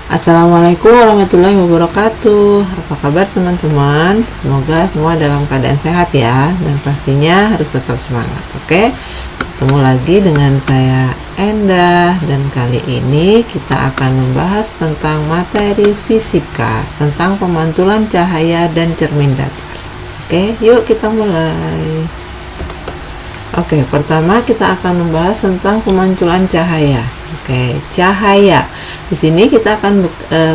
Assalamualaikum warahmatullahi wabarakatuh. Apa kabar teman-teman? Semoga semua dalam keadaan sehat ya, dan pastinya harus tetap semangat. Oke, ketemu lagi dengan saya Endah, dan kali ini kita akan membahas tentang materi fisika, tentang pemantulan cahaya dan cermin datar. Oke, yuk kita mulai. Oke, pertama kita akan membahas tentang pemantulan cahaya. Oke, cahaya. Di sini kita akan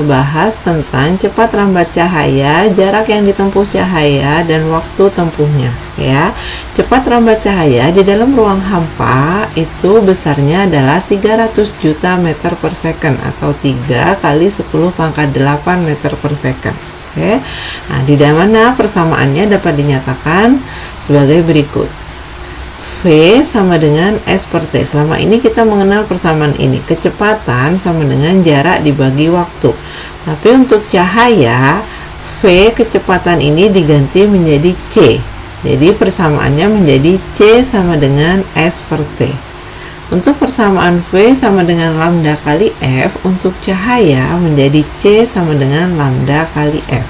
bahas tentang cepat rambat cahaya, jarak yang ditempuh cahaya, dan waktu tempuhnya. Ya, cepat rambat cahaya di dalam ruang hampa itu besarnya adalah 300 juta meter per second atau 3 kali 10 pangkat 8 meter per second. Oke, nah di mana persamaannya dapat dinyatakan sebagai berikut. V sama dengan S per T. Selama ini kita mengenal persamaan ini. Kecepatan sama dengan jarak dibagi waktu. Tapi untuk cahaya, V kecepatan ini diganti menjadi C. Jadi persamaannya menjadi C sama dengan S per T. Untuk persamaan V sama dengan lambda kali F, untuk cahaya menjadi C sama dengan lambda kali F.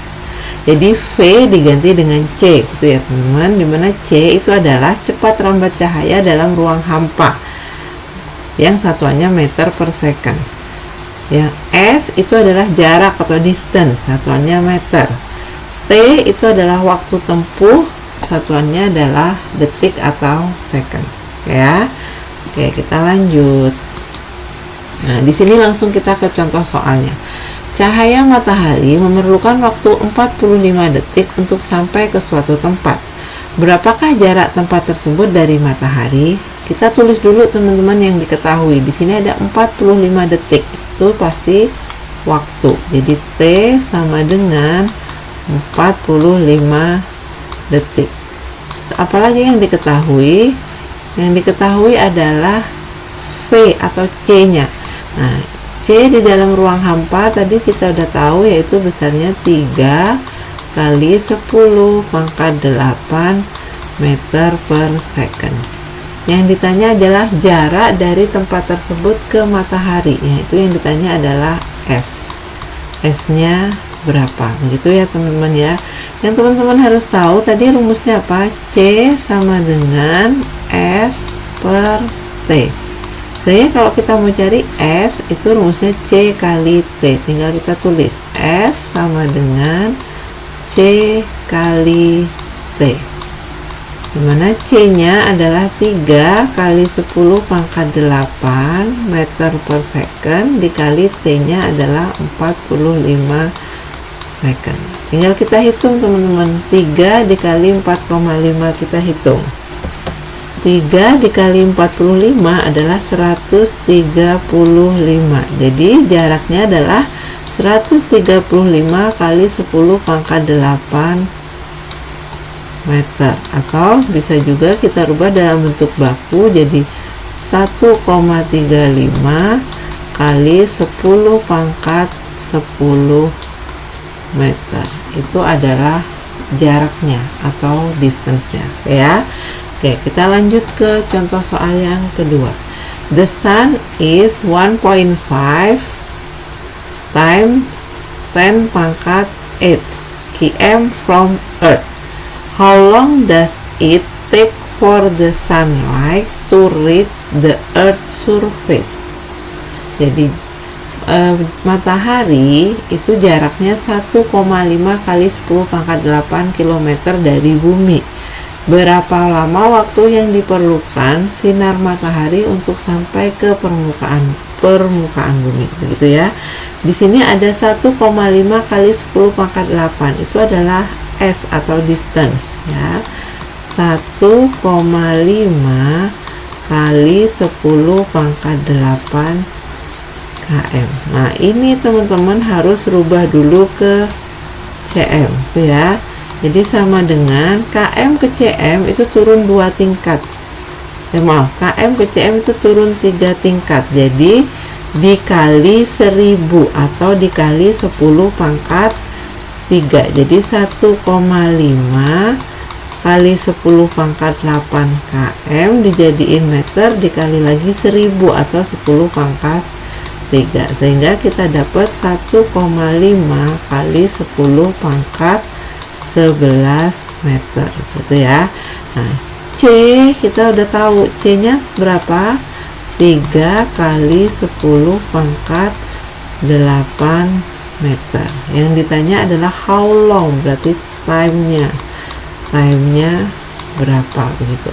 Jadi V diganti dengan C gitu ya teman-teman, dimana C itu adalah cepat rambat cahaya dalam ruang hampa yang satuannya meter per second. Yang S itu adalah jarak atau distance, satuannya meter. T itu adalah waktu tempuh, satuannya adalah detik atau second. Ya. Oke, kita lanjut. Nah, di sini langsung kita ke contoh soalnya. Cahaya matahari memerlukan waktu 45 detik untuk sampai ke suatu tempat. Berapakah jarak tempat tersebut dari matahari? Kita tulis dulu teman-teman yang diketahui. Di sini ada 45 detik. Itu pasti waktu. Jadi T sama dengan 45 detik. Apalagi yang diketahui? Yang diketahui adalah V atau C-nya. Nah, C di dalam ruang hampa tadi kita udah tahu, yaitu besarnya 3 kali 10 pangkat 8 meter per second. Yang ditanya adalah jarak dari tempat tersebut ke matahari, yaitu yang ditanya adalah S. S-nya berapa? Begitu ya teman-teman ya. Yang teman-teman harus tahu tadi rumusnya apa? C sama dengan S per T. Jadi kalau kita mau cari S, itu rumusnya C kali T. Tinggal kita tulis S sama dengan C kali T. Dimana C-nya adalah 3 kali 10 pangkat 8 meter per second dikali T-nya adalah 45 second. Tinggal kita hitung teman-teman. 3 dikali 4,5 kita hitung. 3 dikali 45 adalah 135. Jadi jaraknya adalah 135 kali 10 pangkat 8 meter. Atau bisa juga kita rubah dalam bentuk baku jadi 1,35 kali 10 pangkat 10 meter. Itu adalah jaraknya atau distance-nya ya. Oke, kita lanjut ke contoh soal yang kedua. The sun is 1.5 times 10 pangkat 8 km from Earth. How long does it take for the sunlight to reach the Earth's surface? Jadi matahari itu jaraknya 1,5 kali 10 pangkat 8 km dari bumi. Berapa lama waktu yang diperlukan sinar matahari untuk sampai ke permukaan bumi, begitu ya. Di sini ada 1,5 kali 10 pangkat 8, itu adalah S atau distance ya. 1,5 kali 10 pangkat 8 km. Nah, ini teman-teman harus rubah dulu ke cm ya. Jadi sama dengan km ke cm itu turun 2 tingkat. Km ke cm itu turun 3 tingkat. Jadi dikali 1000 atau dikali 10 pangkat 3. Jadi 1,5 kali 10 pangkat 8 km dijadiin meter dikali lagi 1000 atau 10 pangkat 3, sehingga kita dapat 1,5 kali 10 pangkat 11 meter gitu ya. Nah, C kita udah tahu, C nya berapa? 3 kali 10 pangkat 8 meter. Yang ditanya adalah how long, berarti time-nya berapa begitu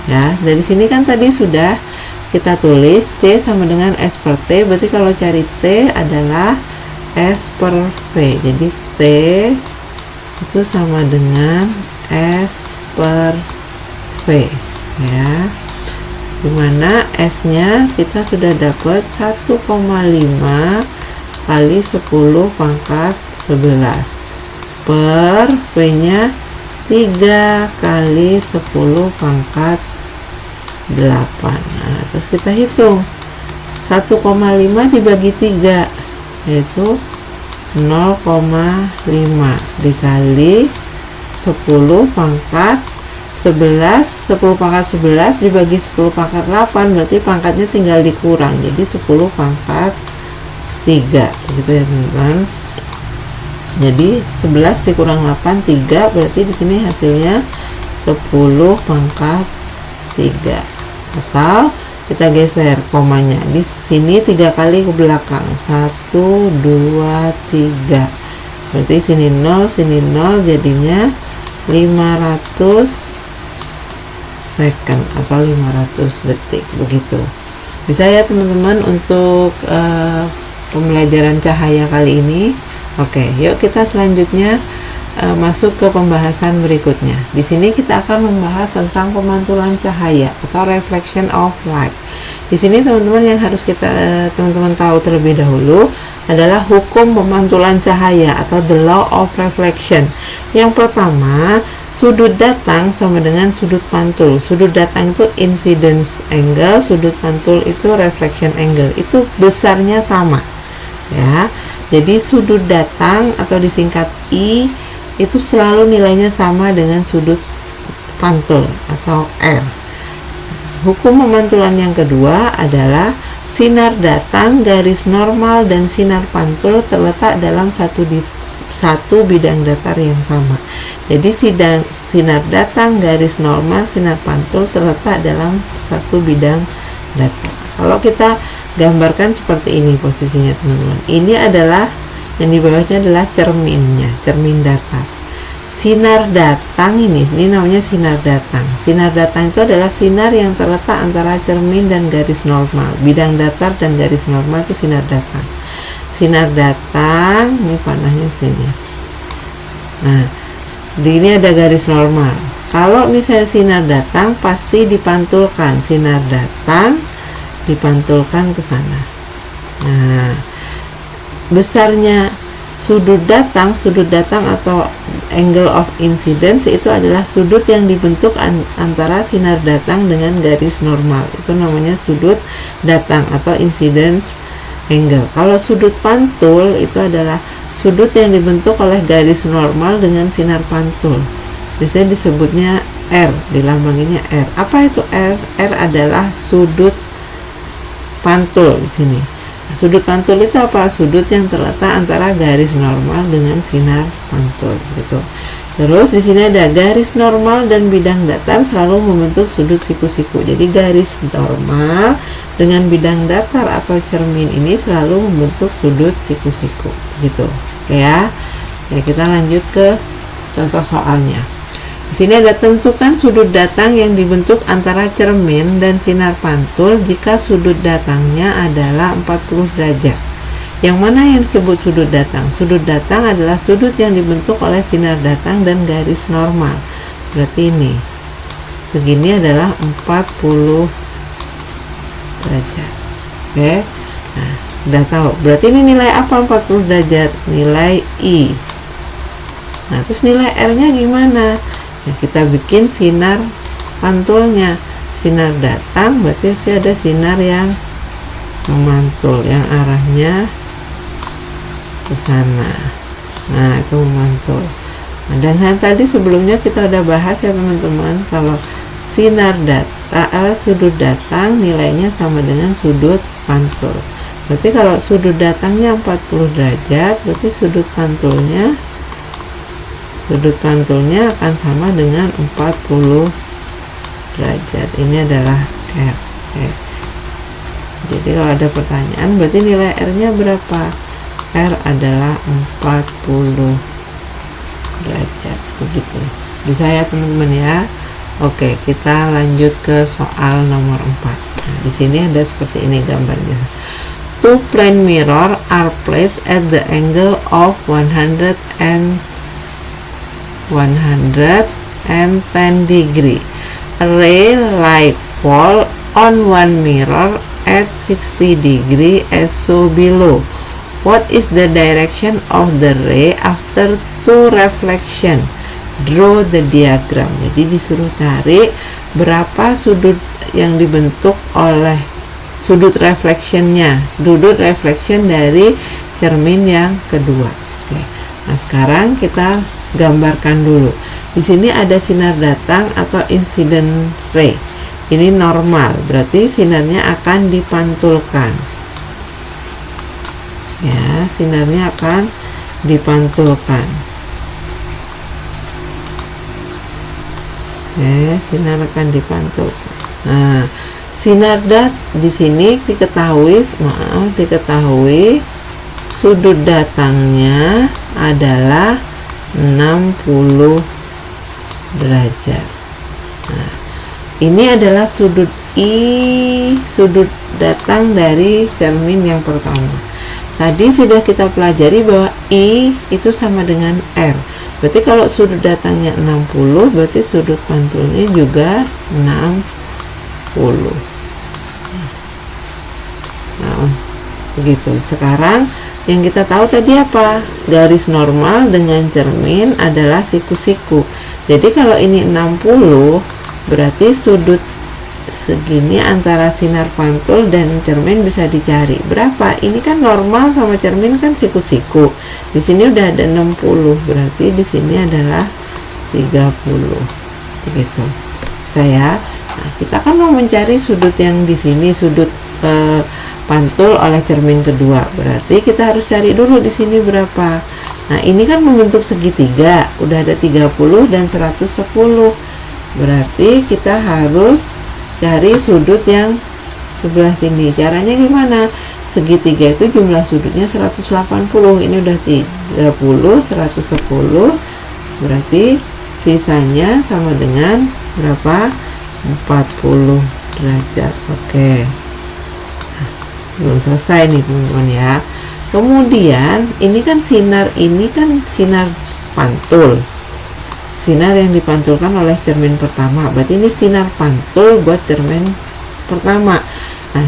ya. Dari sini kan tadi sudah kita tulis C sama dengan S per T, berarti kalau cari T adalah S per V. Jadi T itu sama dengan S per V ya, dimana S nya kita sudah dapat 1,5 kali 10 pangkat 11 per V nya 3 kali 10 pangkat 8. Nah, terus kita hitung 1,5 dibagi 3 yaitu 0,5 dikali 10 pangkat 11. 10 pangkat 11 dibagi 10 pangkat 8, berarti pangkatnya tinggal dikurang, jadi 10 pangkat 3 gitu ya teman-teman. Jadi 11 dikurang 8, 3, berarti di sini hasilnya 10 pangkat 3. Atau kita geser komanya di sini 3 kali ke belakang, 1 2 3, berarti sini 0 sini 0, jadinya 500 second atau 500 detik begitu. Bisa ya teman-teman untuk pembelajaran cahaya kali ini. Oke, yuk kita selanjutnya masuk ke pembahasan berikutnya. Di sini kita akan membahas tentang pemantulan cahaya atau reflection of light. Di sini teman-teman yang harus teman-teman tahu terlebih dahulu adalah hukum pemantulan cahaya atau the law of reflection. Yang pertama, sudut datang sama dengan sudut pantul. Sudut datang itu incidence angle, sudut pantul itu reflection angle. Itu besarnya sama ya. Jadi sudut datang atau disingkat I itu selalu nilainya sama dengan sudut pantul atau R. Hukum pemantulan yang kedua adalah sinar datang, garis normal, dan sinar pantul terletak dalam satu bidang datar yang sama. Jadi sinar datang, garis normal, sinar pantul terletak dalam satu bidang datar. Kalau kita gambarkan seperti ini posisinya teman-teman, ini adalah yang di bawahnya adalah cerminnya, cermin datar. Sinar datang ini namanya sinar datang. Sinar datang itu adalah sinar yang terletak antara cermin dan garis normal. Bidang datar dan garis normal itu sinar datang. Sinar datang, ini panahnya sini. Nah, di ini ada garis normal. Kalau misalnya sinar datang pasti dipantulkan. Sinar datang dipantulkan ke sana. Nah, besarnya sudut datang atau angle of incidence itu adalah sudut yang dibentuk antara sinar datang dengan garis normal. Itu namanya sudut datang atau incidence angle. Kalau sudut pantul itu adalah sudut yang dibentuk oleh garis normal dengan sinar pantul. Biasanya disebutnya R, dilambanginya R. Apa itu R? R adalah sudut pantul di sini. Sudut pantul itu apa? Sudut yang terletak antara garis normal dengan sinar pantul gitu. Terus di sini ada garis normal dan bidang datar selalu membentuk sudut siku-siku. Jadi garis normal dengan bidang datar atau cermin ini selalu membentuk sudut siku-siku gitu. Oke ya. Ya, kita lanjut ke contoh soalnya. Di sini ada tentukan sudut datang yang dibentuk antara cermin dan sinar pantul jika sudut datangnya adalah 40 derajat. Yang mana yang disebut sudut datang? Sudut datang adalah sudut yang dibentuk oleh sinar datang dan garis normal. Berarti ini. Begini adalah 40 derajat. Oke. Nah, udah tahu. Berarti ini nilai apa 40 derajat? Nilai I. Nah, terus nilai R-nya gimana? Nah, kita bikin sinar pantulnya. Sinar datang berarti ada sinar yang memantul, yang arahnya ke sana. Nah, itu memantul. Nah, dan tadi sebelumnya kita udah bahas ya teman-teman, kalau sinar sudut datang nilainya sama dengan sudut pantul. Berarti kalau sudut datangnya 40 derajat, berarti sudut pantulnya akan sama dengan 40 derajat. Ini adalah R. Jadi kalau ada pertanyaan, berarti nilai R nya berapa? R adalah 40 derajat. Begitu. Bisa ya teman-teman ya. Oke, kita lanjut ke soal nomor 4. Nah, di sini ada seperti ini gambarnya. Two plane mirror are placed at the angle of 110 degree. A ray light fall on one mirror at 60 degree as shown below. What is the direction of the ray after two reflection? Draw the diagram. Jadi disuruh cari berapa sudut yang dibentuk oleh sudut reflectionnya, sudut reflection dari cermin yang kedua. Oke. Nah, sekarang kita gambarkan dulu. Di sini ada sinar datang atau incident ray. Ini normal, berarti sinarnya akan dipantulkan. Ya, sinarnya akan dipantulkan. Sinar akan dipantulkan. Nah, sinar di sini diketahui sudut datangnya adalah 60 derajat. Nah, ini adalah sudut datang dari cermin yang pertama. Tadi sudah kita pelajari bahwa I itu sama dengan R. Berarti kalau sudut datangnya 60, berarti sudut pantulnya juga 60. Nah, begitu. Sekarang yang kita tahu tadi apa? Garis normal dengan cermin adalah siku-siku. Jadi kalau ini 60, berarti sudut segini antara sinar pantul dan cermin bisa dicari. Berapa? Ini kan normal sama cermin kan siku-siku. Di sini udah ada 60, berarti di sini adalah 30. Begitu. Nah, kita kan mau mencari sudut yang di sini, sudut pantul oleh cermin kedua. Berarti kita harus cari dulu di sini berapa. Nah, ini kan membentuk segitiga, udah ada 30 dan 110. Berarti kita harus cari sudut yang sebelah sini. Caranya gimana? Segitiga itu jumlah sudutnya 180. Ini udah 30, 110. Berarti sisanya sama dengan berapa? 40 derajat. Oke. Nah, belum selesai nih teman-teman ya. Kemudian ini kan sinar pantul. Sinar yang dipantulkan oleh cermin pertama, berarti ini sinar pantul buat cermin pertama. Nah,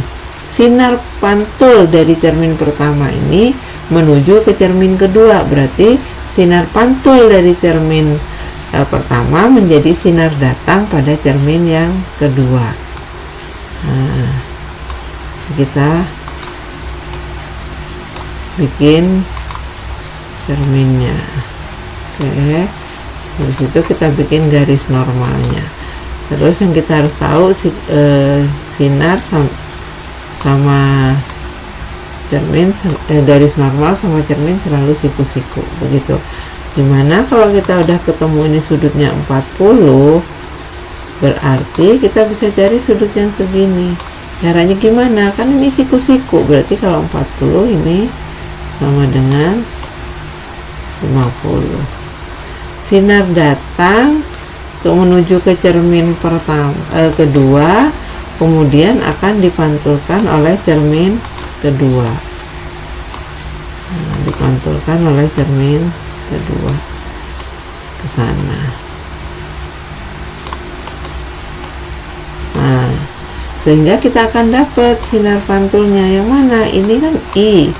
sinar pantul dari cermin pertama ini menuju ke cermin kedua, berarti sinar pantul dari cermin pertama menjadi sinar datang pada cermin yang kedua. Nah, kita bikin cerminnya. Oke. Habis itu kita bikin garis normalnya. Terus yang kita harus tahu sinar sama cermin, garis normal sama cermin selalu siku-siku. Begitu. Dimana kalau kita udah ketemu ini sudutnya 40, berarti kita bisa cari sudut yang segini. Caranya gimana? Kan ini siku-siku, berarti kalau 40 ini sama dengan 50. Sinar datang menuju ke cermin kedua, kemudian akan dipantulkan oleh cermin kedua. Nah, dipantulkan oleh cermin kedua ke sana. Nah, sehingga kita akan dapat sinar pantulnya yang mana? Ini kan I.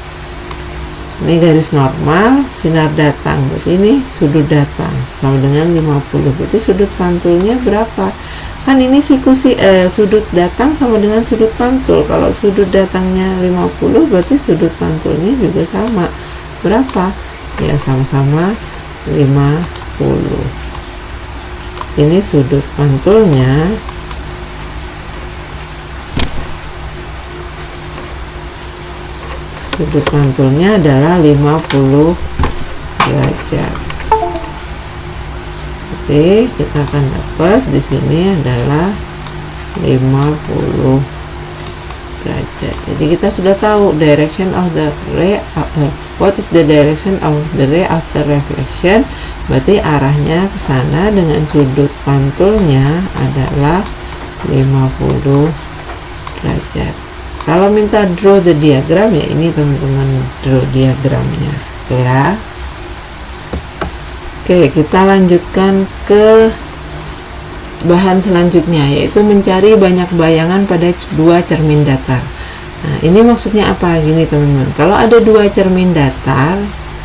Ini garis normal, sinar datang, berarti ini sudut datang sama dengan 50. Berarti sudut pantulnya berapa? Kan ini sudut datang sama dengan sudut pantul. Kalau sudut datangnya 50, berarti sudut pantulnya juga sama. Berapa? Ya, sama-sama 50. Ini sudut pantulnya Sudut pantulnya adalah 50 derajat. Jadi kita akan dapat di sini adalah 50 derajat. Jadi kita sudah tahu direction of the ray, what is the direction of the ray after reflection. Berarti arahnya ke sana dengan sudut pantulnya adalah 50 derajat. Kalau minta draw the diagram, ya ini teman-teman draw diagramnya, ya. Oke, kita lanjutkan ke bahan selanjutnya, yaitu mencari banyak bayangan pada dua cermin datar. Nah, ini maksudnya apa? Gini teman-teman, kalau ada dua cermin datar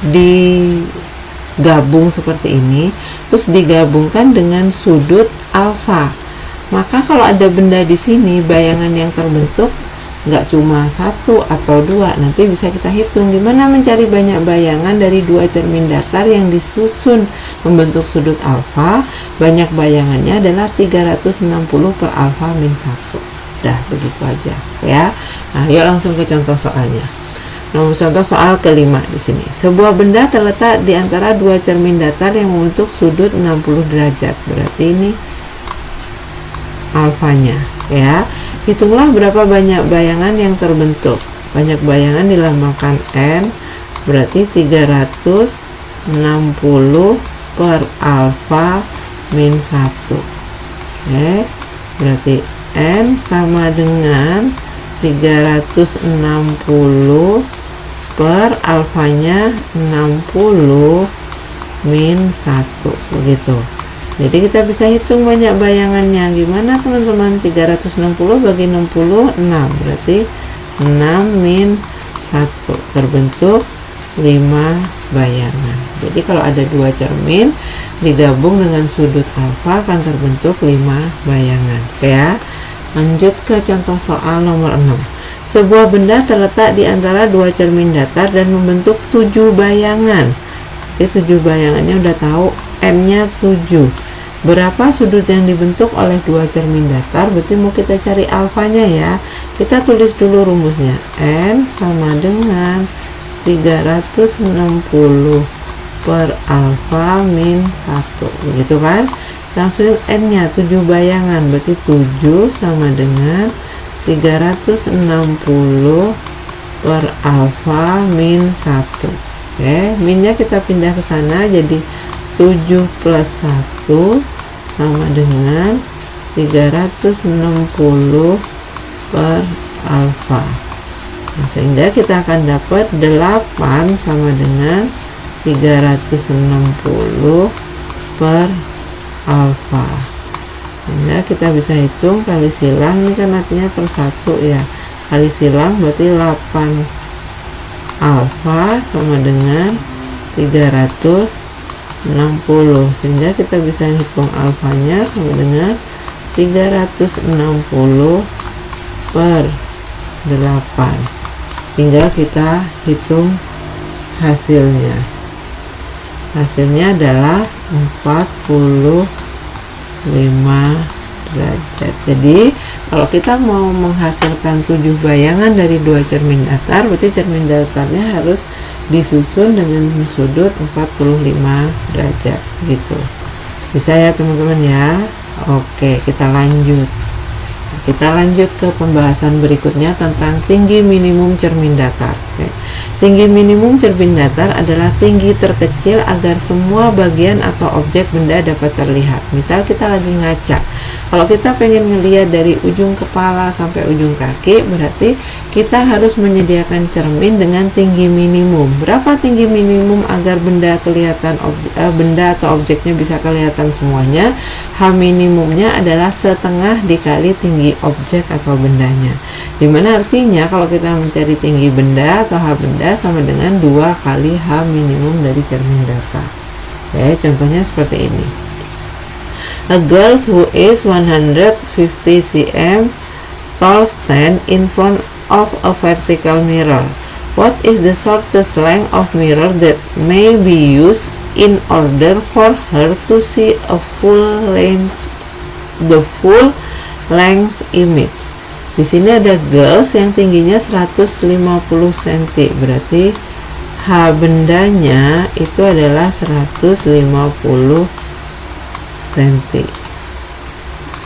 digabung seperti ini, terus digabungkan dengan sudut alfa, maka kalau ada benda di sini, bayangan yang terbentuk nggak cuma satu atau dua, nanti bisa kita hitung gimana mencari banyak bayangan dari dua cermin datar yang disusun membentuk sudut alfa. Banyak bayangannya adalah 360 per alfa min 1. Dah, begitu aja ya. Nah, yuk langsung ke contoh soalnya. Nomor contoh soal kelima di sini. Sebuah benda terletak di antara dua cermin datar yang membentuk sudut 60 derajat. Berarti ini alfanya, ya. Hitunglah berapa banyak bayangan yang terbentuk. Banyak bayangan dilambangkan N, berarti 360 per alfa min 1. Oke, berarti N sama dengan 360 per alfanya 60 min 1, begitu. Jadi kita bisa hitung banyak bayangannya. Gimana teman-teman? 360 bagi 60, 6. Berarti 6 min 1. Terbentuk 5 bayangan. Jadi kalau ada dua cermin digabung dengan sudut alfa akan terbentuk 5 bayangan. Oke ya. Lanjut ke contoh soal nomor 6. Sebuah benda terletak di antara dua cermin datar dan membentuk 7 bayangan. Jadi 7 bayangannya udah tahu, N-nya 7. Berapa sudut yang dibentuk oleh dua cermin datar? Berarti mau kita cari alfanya ya. Kita tulis dulu rumusnya. N sama dengan 360 per alfa min 1. Begitu kan? Langsung N-nya 7 bayangan. Berarti 7 sama dengan 360 per alfa min 1. Oke, minnya kita pindah ke sana jadi 7 plus 1 sama dengan 360 per alfa. Nah, sehingga kita akan dapat 8 sama dengan 360 per alfa. Sehingga kita bisa hitung kali silang, ini kan artinya per 1 ya. Kali silang berarti 8 alfa sama dengan 360, sehingga kita bisa hitung alfanya sama dengan 360 per 8. Tinggal kita hitung hasilnya. Hasilnya adalah 45 derajat. Jadi kalau kita mau menghasilkan 7 bayangan dari dua cermin datar, berarti cermin datarnya harus disusun dengan sudut 45 derajat gitu. Bisa ya teman-teman ya. Oke, kita lanjut ke pembahasan berikutnya tentang tinggi minimum cermin datar. Oke. Tinggi minimum cermin datar adalah tinggi terkecil agar semua bagian atau objek benda dapat terlihat. Misal kita lagi ngaca, kalau kita pengen ngelihat dari ujung kepala sampai ujung kaki, berarti kita harus menyediakan cermin dengan tinggi minimum. Berapa tinggi minimum agar benda kelihatan, benda atau objeknya bisa kelihatan semuanya? H minimumnya adalah setengah dikali tinggi objek atau bendanya. Dimana artinya kalau kita mencari tinggi benda atau H benda sama dengan 2 kali H minimum dari cermin datar. Oke, contohnya seperti ini. A girl who is 150 cm tall stand in front of a vertical mirror. What is the shortest length of mirror that may be used in order for her to see a full length image? Di sini ada girls yang tingginya 150 cm, berarti H bendanya itu adalah 150 cm.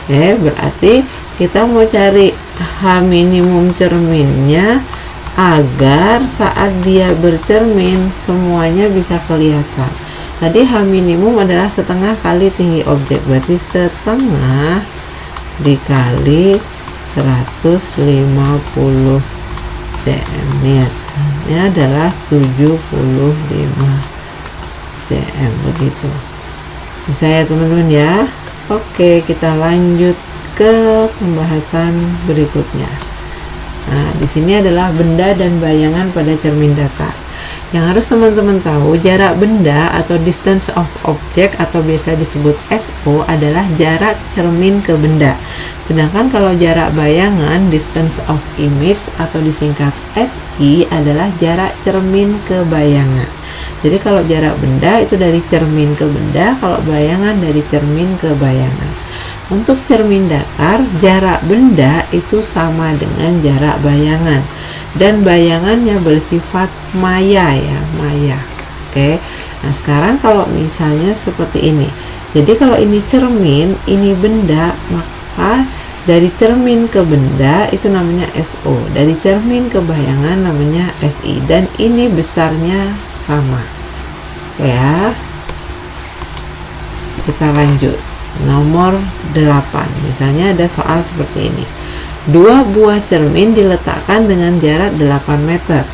Oke, berarti kita mau cari H minimum cerminnya agar saat dia bercermin semuanya bisa kelihatan. Tadi H minimum adalah setengah kali tinggi objek, berarti setengah dikali 150 cm, ini adalah 75 cm, begitu. Bisa ya teman-teman ya. Oke, kita lanjut ke pembahasan berikutnya. Nah, di sini adalah benda dan bayangan pada cermin datar. Yang harus teman-teman tahu, jarak benda atau distance of object atau biasa disebut SO adalah jarak cermin ke benda. Sedangkan kalau jarak bayangan, distance of image atau disingkat SI adalah jarak cermin ke bayangan. Jadi kalau jarak benda itu dari cermin ke benda, kalau bayangan dari cermin ke bayangan. Untuk cermin datar, jarak benda itu sama dengan jarak bayangan, dan bayangannya bersifat maya ya, maya. Oke. Nah, sekarang kalau misalnya seperti ini. Jadi kalau ini cermin, ini benda, maka dari cermin ke benda itu namanya SO, dari cermin ke bayangan namanya SI, dan ini besarnya sama. Oke ya. Kita lanjut. Nomor 8. Misalnya ada soal seperti ini. Dua buah cermin diletakkan dengan jarak 8 meter.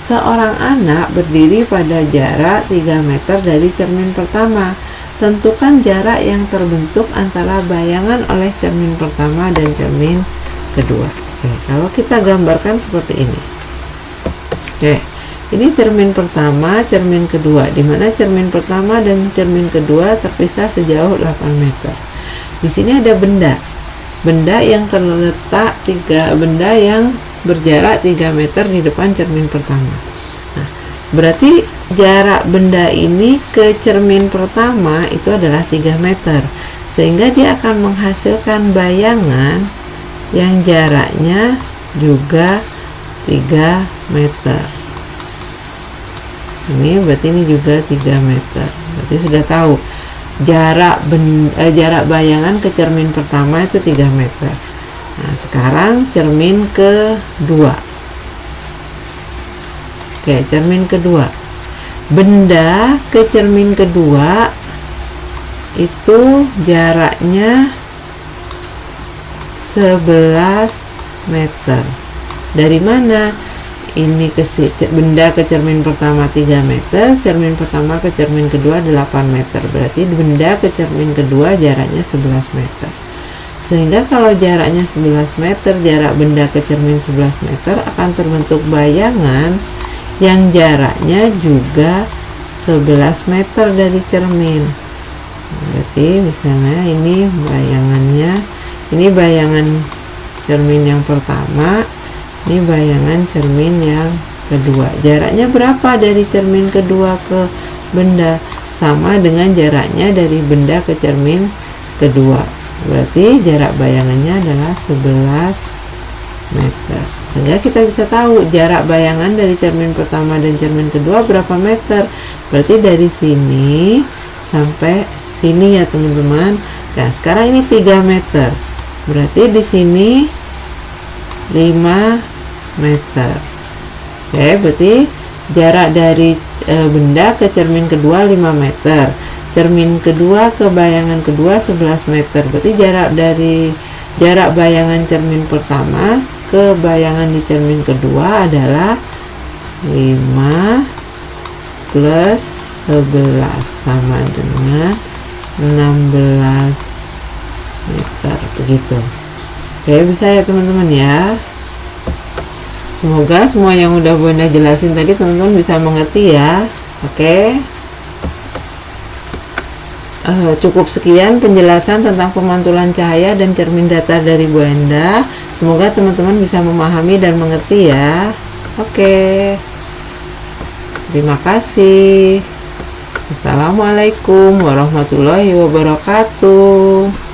Seorang anak berdiri pada jarak 3 meter dari cermin pertama. Tentukan jarak yang terbentuk antara bayangan oleh cermin pertama dan cermin kedua. Oke, kalau kita gambarkan seperti ini. Oke, ini cermin pertama, cermin kedua, di mana cermin pertama dan cermin kedua terpisah sejauh 8 meter. Di sini ada benda yang terletak benda yang berjarak 3 meter di depan cermin pertama. Nah, berarti jarak benda ini ke cermin pertama itu adalah 3 meter, sehingga dia akan menghasilkan bayangan yang jaraknya juga 3 meter. Ini berarti ini juga 3 meter. Berarti sudah tahu jarak bayangan ke cermin pertama itu 3 meter. Nah, sekarang cermin kedua. Oke, cermin kedua. Benda ke cermin kedua itu jaraknya 11 meter. Dari mana? Ini benda ke cermin pertama 3 meter, cermin pertama ke cermin kedua 8 meter. Berarti benda ke cermin kedua jaraknya 11 meter. Sehingga kalau jaraknya 11 meter, jarak benda ke cermin 11 meter, akan terbentuk bayangan yang jaraknya juga 11 meter dari cermin. Berarti misalnya ini bayangannya, ini bayangan cermin yang pertama, ini bayangan cermin yang kedua. Jaraknya berapa dari cermin kedua ke benda? Sama dengan jaraknya dari benda ke cermin kedua. Berarti jarak bayangannya adalah 11 meter. Sehingga kita bisa tahu jarak bayangan dari cermin pertama dan cermin kedua berapa meter. Berarti dari sini sampai sini ya teman-teman. Nah, sekarang ini 3 meter. Berarti di sini 5 meter. Oke, berarti jarak dari benda ke cermin kedua 5 meter. Cermin kedua ke bayangan kedua 11 meter. Berarti jarak bayangan cermin pertama ke bayangan di cermin kedua adalah 5 plus 11 sama dengan 16 meter, begitu. Oke, bisa ya teman-teman ya. Semoga semua yang udah Bunda jelasin tadi teman-teman bisa mengerti ya. Oke. Cukup sekian penjelasan tentang pemantulan cahaya dan cermin datar dari Bunda. Semoga teman-teman bisa memahami dan mengerti ya. Oke. Terima kasih. Assalamualaikum warahmatullahi wabarakatuh.